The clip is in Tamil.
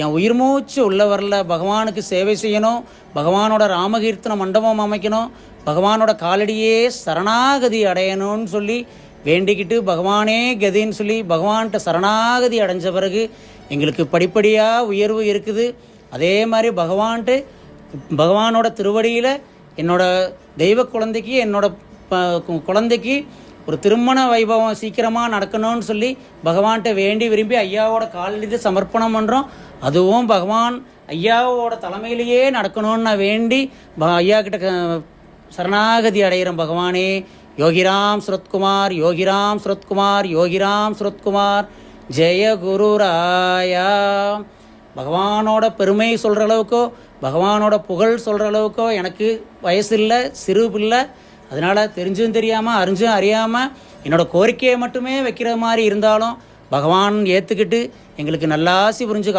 என் உயிர் மூச்சு உள்ள வரல பகவானுக்கு சேவை செய்யணும், பகவானோட ராமகீர்த்தன மண்டபம் அமைக்கணும், பகவானோட காலடியே சரணாகதி அடையணும்னு சொல்லி வேண்டிக்கிட்டு பகவானே கதின்னு சொல்லி பகவான்கிட்ட சரணாகதி அடைஞ்ச பிறகு எங்களுக்கு படிப்படியாக உயர்வு இருக்குது. அதே மாதிரி பகவானோட திருவடியில் என்னோட தெய்வ குழந்தைக்கு என்னோட குழந்தைக்கு ஒரு திருமண வைபவம் சீக்கிரமாக நடக்கணும்னு சொல்லி பகவான்கிட்ட வேண்டி விரும்பி ஐயாவோட காலில் சமர்ப்பணம் பண்ணுறோம். அதுவும் பகவான் ஐயாவோட தலைமையிலேயே நடக்கணும்னு நான் வேண்டி ஐயா கிட்ட சரணாகதி அடைகிறேன். பகவானே யோகிராம் சுரத்குமார், யோகிராம் சுரத்குமார், யோகிராம் சுரத்குமார், ஜெய குருராயா. பகவானோட பெருமை சொல்கிற அளவுக்கோ பகவானோட புகழ் சொல்கிற அளவுக்கோ எனக்கு வயசு இல்லை, சிறு பிள்ளை. அதனால் தெரிஞ்சும் தெரியாமல் அறிஞ்சும் அறியாமல் என்னோடய கோரிக்கையை மட்டுமே வைக்கிற மாதிரி இருந்தாலும் பகவான் ஏற்றுக்கிட்டு எங்களுக்கு நல்லாசி புரிஞ்சு